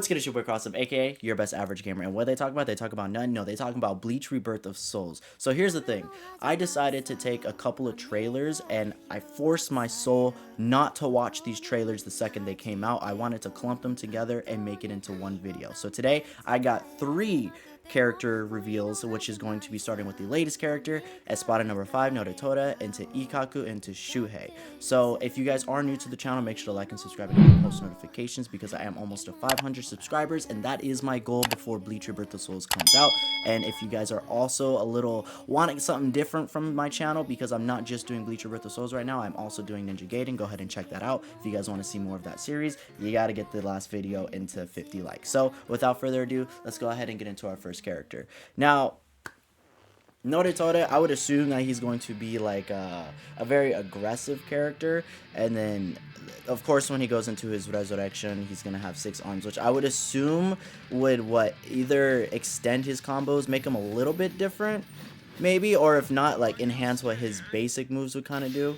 good? It's your boy Crossum, aka your best average gamer. And what they talk about? They talk about none. No, they talk about Bleach Rebirth of Souls. So here's the thing. I decided to take a couple of trailers and I forced my soul not to watch these trailers the second they came out. I wanted to clump them together and make it into one video. So today I got 3 character reveals, which is going to be starting with the latest character, Espada number 5, Nodotora, into Ikaku, into Shuhei. So if you guys are new to the channel, make sure to like and subscribe and hit post notifications because I am almost to 500 subscribers, and that is my goal before Bleach Rebirth of Souls comes out. And if you guys are also a little wanting something different from my channel, because I'm not just doing Bleach Rebirth of Souls right now, I'm also doing Ninja Gaiden. Go ahead and check that out. If you guys want to see more of that series, you got to get the last video into 50 likes. So without further ado, let's go ahead and get into our first character. Now, Nodotora, I would assume that he's going to be like a very aggressive character, and then of course when he goes into his resurrection, he's gonna have 6 arms, which I would assume would either extend his combos, make him a little bit different, maybe, or if not, like enhance what his basic moves would kind of do.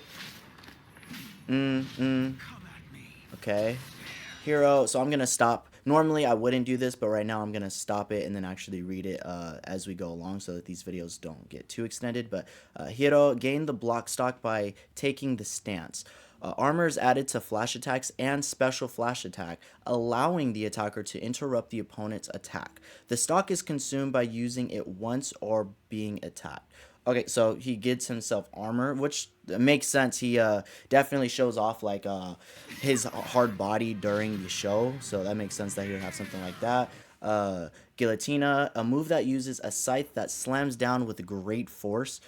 Okay, hero. So I'm gonna stop. Normally I wouldn't do this, but right now I'm gonna stop it and then actually read it as we go along so that these videos don't get too extended. But hero, gain the block stock by taking the stance. Armor is added to flash attacks and special flash attack, allowing the attacker to interrupt the opponent's attack. The stock is consumed by using it once or being attacked. Okay, so he gets himself armor, which makes sense. He definitely shows off like his hard body during the show, so that makes sense that he would have something like that. Guillotina, a move that uses a scythe that slams down with great force.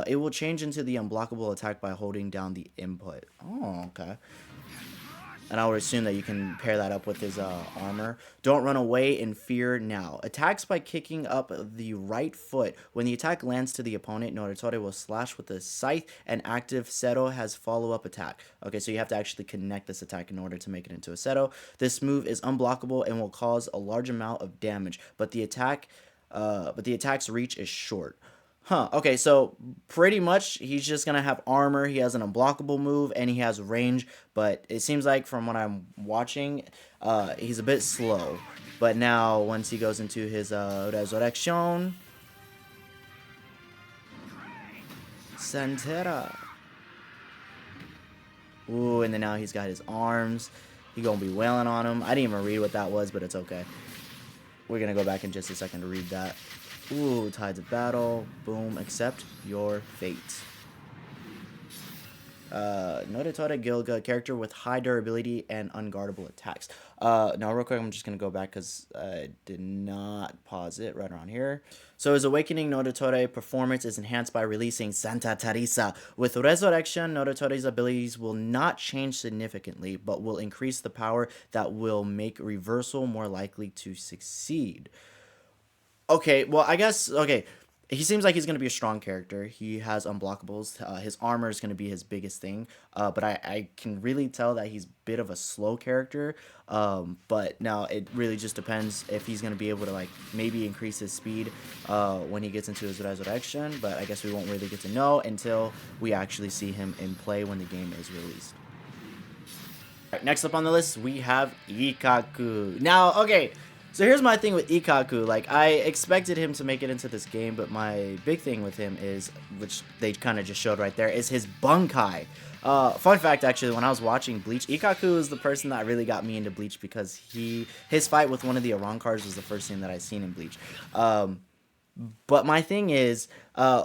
It will change into the unblockable attack by holding down the input. Oh, okay. And I would assume that you can pair that up with his armor. Don't run away in fear now. Attacks by kicking up the right foot. When the attack lands to the opponent, Nodotora will slash with a scythe, and active Seto has follow-up attack. Okay, so you have to actually connect this attack in order to make it into a Seto. This move is unblockable and will cause a large amount of damage, but the attack's reach is short. Huh, okay, so pretty much he's just going to have armor, he has an unblockable move, and he has range, but it seems like from what I'm watching, he's a bit slow. But now, once he goes into his resurrection, Santera. Ooh, and then now he's got his arms. He's going to be wailing on him. I didn't even read what that was, but it's okay. We're going to go back in just a second to read that. Ooh, Tides of Battle. Boom. Accept your fate. Nodotora Gilga, character with high durability and unguardable attacks. Now, real quick, I'm just going to go back because I did not pause it right around here. So, his Awakening Nodotora performance is enhanced by releasing Santa Teresa. With Resurrection, Nodotora's abilities will not change significantly, but will increase the power that will make reversal more likely to succeed. Okay, well, I guess, okay, he seems like he's going to be a strong character. He has unblockables. His armor is going to be his biggest thing. But I can really tell that he's a bit of a slow character. But now it really just depends if he's going to be able to, like, maybe increase his speed when he gets into his resurrection. But I guess we won't really get to know until we actually see him in play when the game is released. All right, next up on the list, we have Ikaku. Now, okay, so here's my thing with Ikaku. Like, I expected him to make it into this game, but my big thing with him is, which they kind of just showed right there, is his Bunkai. Fun fact, actually, when I was watching Bleach, Ikaku is the person that really got me into Bleach because his fight with one of the Arankars was the first thing that I seen in Bleach. But my thing is,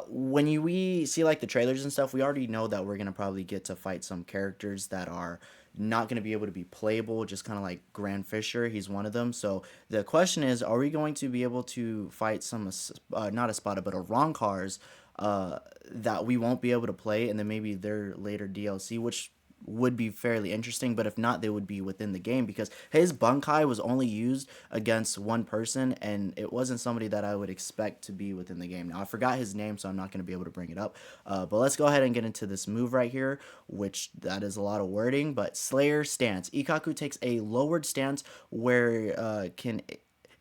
when we see, like, the trailers and stuff, we already know that we're going to probably get to fight some characters that are not going to be able to be playable, just kind of like Grand Fisher. He's one of them. So the question is, are we going to be able to fight some, not Espada, but Arankars that we won't be able to play, and then maybe their later DLC, which would be fairly interesting, but if not, they would be within the game because his Bunkai was only used against one person, and it wasn't somebody that I would expect to be within the game. Now, I forgot his name, so I'm not going to be able to bring it up, but let's go ahead and get into this move right here, which that is a lot of wording, but Slayer Stance. Ikaku takes a lowered stance where can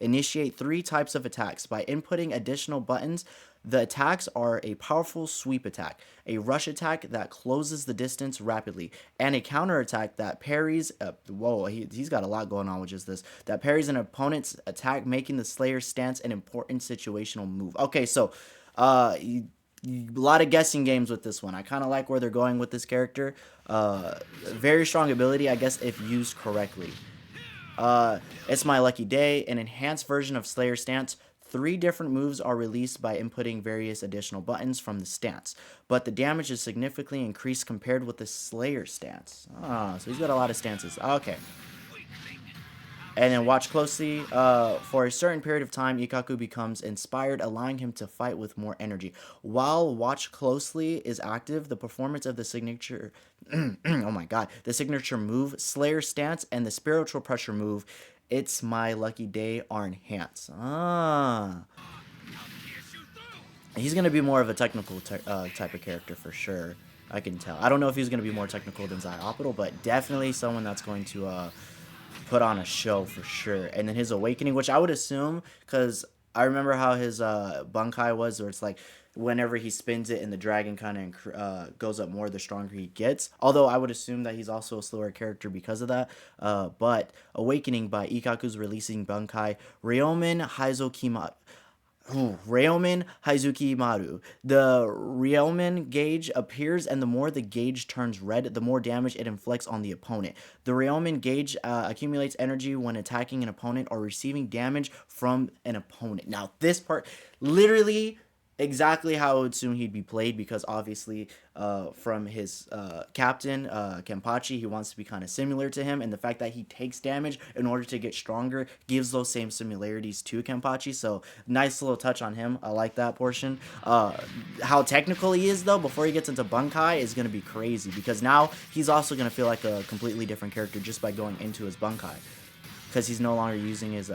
initiate 3 types of attacks. By inputting additional buttons, The attacks are a powerful sweep attack, a rush attack that closes the distance rapidly, and a counter attack that parries. Whoa, he's got a lot going on with just this. That parries an opponent's attack, making the Slayer's stance an important situational move. Okay, so a lot of guessing games with this one. I kind of like where they're going with this character. Very strong ability, I guess, if used correctly. It's my lucky day, an enhanced version of Slayer Stance. 3 different moves are released by inputting various additional buttons from the stance, but the damage is significantly increased compared with the Slayer stance. So he's got a lot of stances. Okay. And then watch closely. For a certain period of time, Ikaku becomes inspired, allowing him to fight with more energy. While watch closely is active, the performance of the signature, oh my god, the signature move, Slayer stance, and the spiritual pressure move, It's My Lucky Day are enhanced. He's gonna be more of a technical type of character for sure. I can tell. I don't know if he's gonna be more technical than Ziopotal, but definitely someone that's going to put on a show for sure. And then his awakening, which I would assume, because I remember how his Bunkai was, where it's like whenever he spins it and the dragon kind of goes up more, the stronger he gets. Although I would assume that he's also a slower character because of that. But awakening by Ikaku's releasing Bunkai, Ryomen Haizokima. Ryomen Haizuki Maru. The Ryomen gauge appears, and the more the gauge turns red, the more damage it inflicts on the opponent. The Ryomen gauge accumulates energy when attacking an opponent or receiving damage from an opponent. Now, this part, literally exactly how I would assume he'd be played, because obviously from his captain, Kenpachi, he wants to be kind of similar to him, and the fact that he takes damage in order to get stronger gives those same similarities to Kenpachi, so nice little touch on him. I like that portion. How technical he is, though, before he gets into Bunkai is going to be crazy, because now he's also going to feel like a completely different character just by going into his Bunkai, because he's no longer using his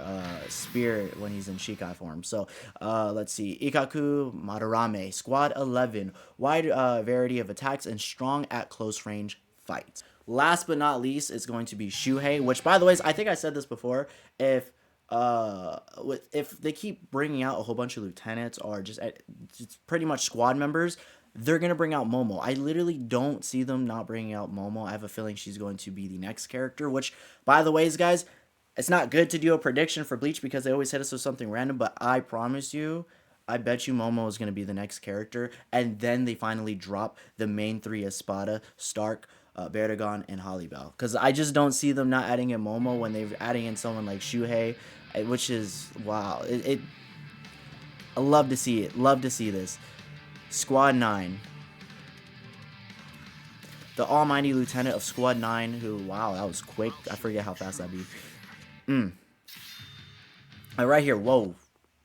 spear when he's in Shikai form. So let's see. Ikaku Madarame, Squad 11. Wide variety of attacks and strong at close range fights. Last but not least, it's going to be Shuhei, which, by the way, I think I said this before. If they keep bringing out a whole bunch of lieutenants or just pretty much squad members, they're going to bring out Momo. I literally don't see them not bringing out Momo. I have a feeling she's going to be the next character, which, by the way, guys, it's not good to do a prediction for Bleach because they always hit us with something random, but I promise you, I bet you Momo is going to be the next character, and then they finally drop the main 3: Espada, Stark, Berdagon, and Hollybow. Because I just don't see them not adding in Momo when they're adding in someone like Shuhei, which is, wow. I love to see it. Love to see this. Squad 9. The almighty lieutenant of Squad 9, who, wow, that was quick. I forget how fast that'd be. Right here, whoa.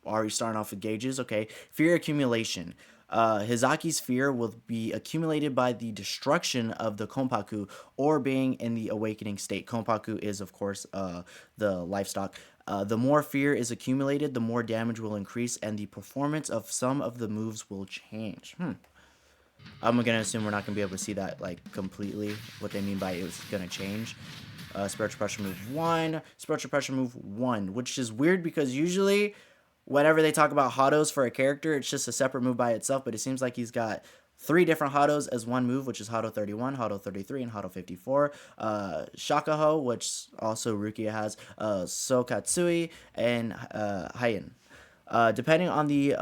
Already starting off with gauges. Okay. Fear accumulation. Hizaki's fear will be accumulated by the destruction of the Konpaku or being in the awakening state. Konpaku is, of course, the livestock. The more fear is accumulated, the more damage will increase, and the performance of some of the moves will change. I'm going to assume we're not going to be able to see that, like, completely, what they mean by it's going to change. Spiritual Pressure Move 1, Spiritual Pressure Move 1, which is weird because usually whenever they talk about Hados for a character, it's just a separate move by itself, but it seems like he's got 3 different Hados as one move, which is Hado 31, Hado 33, and Hado 54. Shakaho, which also Rukia has, Sokatsui, and Heian. Depending on the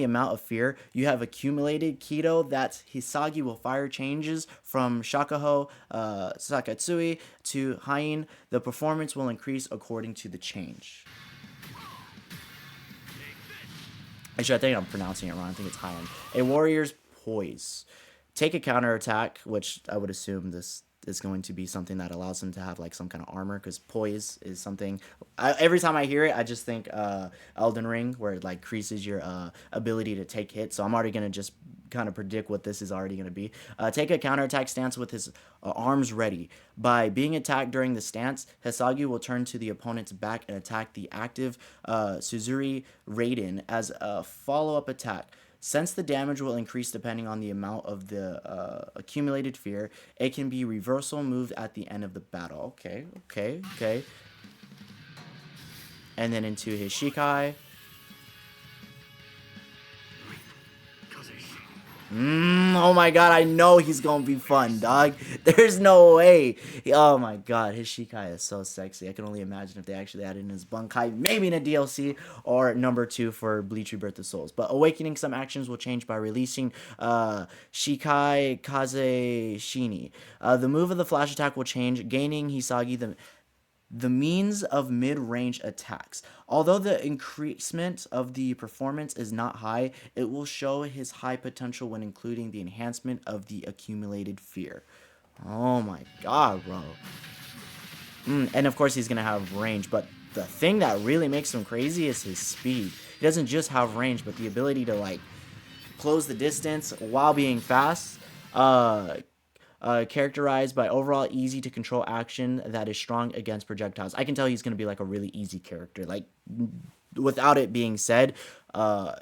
amount of fear you have accumulated, Kido, that Hisagi will fire changes from Shakaho, Sakatsui to Heian. The performance will increase according to the change. Actually, I think I'm pronouncing it wrong. I think it's Heian. A warrior's poise. Take a counterattack, which I would assume this is going to be something that allows him to have like some kind of armor, because poise is something every time I hear it I just think Elden Ring, where it like increases your ability to take hits. So I'm already going to just kind of predict what this is already going to be. Take a counterattack stance with his arms ready. By being attacked during the stance, Hisagi will turn to the opponent's back and attack the active Suzuri Raiden as a follow-up attack. Since the damage will increase depending on the amount of the accumulated fear, it can be reversal moved at the end of the battle. Okay. And then into his Shikai. Oh my god, I know he's gonna be fun, dog. There's no way. Oh my god, his Shikai is so sexy. I can only imagine if they actually added in his Bunkai, maybe in a DLC or number 2 for Bleach Rebirth of Souls. But Awakening, some actions will change by releasing Shikai Kaze Shini. The move of the flash attack will change, gaining Hisagi the means of mid-range attacks. Although the increasement of the performance is not high, it will show his high potential when including the enhancement of the accumulated fear. Oh my god, bro. And of course he's going to have range, but the thing that really makes him crazy is his speed. He doesn't just have range, but the ability to like close the distance while being fast. Characterized by overall easy to control action that is strong against projectiles. I can tell he's going to be like a really easy character. Like, without it being said,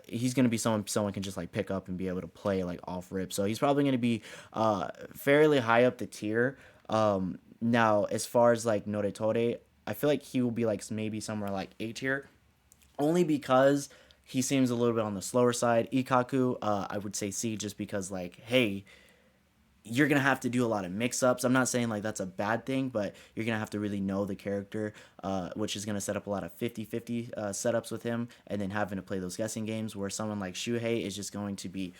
he's going to be someone can just like pick up and be able to play like off rip. So he's probably going to be fairly high up the tier. Now, as far as like Noritore, I feel like he will be like maybe somewhere like A tier, only because he seems a little bit on the slower side. Ikaku, I would say C, just because like, hey, you're going to have to do a lot of mix-ups. I'm not saying like that's a bad thing, but you're going to have to really know the character, which is going to set up a lot of 50-50 setups with him, and then having to play those guessing games where someone like Shuhei is just going to be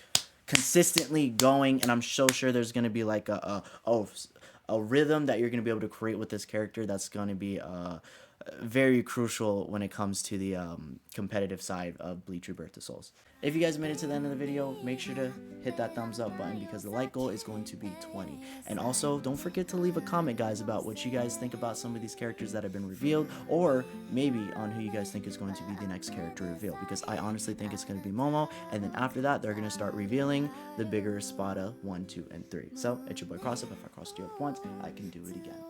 consistently going, and I'm so sure there's going to be like a rhythm that you're going to be able to create with this character that's going to be very crucial when it comes to the competitive side of Bleach Rebirth of Souls. If you guys made it to the end of the video, make sure to hit that thumbs up button because the like goal is going to be 20. And also, don't forget to leave a comment, guys, about what you guys think about some of these characters that have been revealed, or maybe on who you guys think is going to be the next character reveal, because I honestly think it's going to be Momo, and then after that, they're going to start revealing the bigger Spada 1, 2, and 3. So, it's your boy Crossup. If I crossed you up once, I can do it again.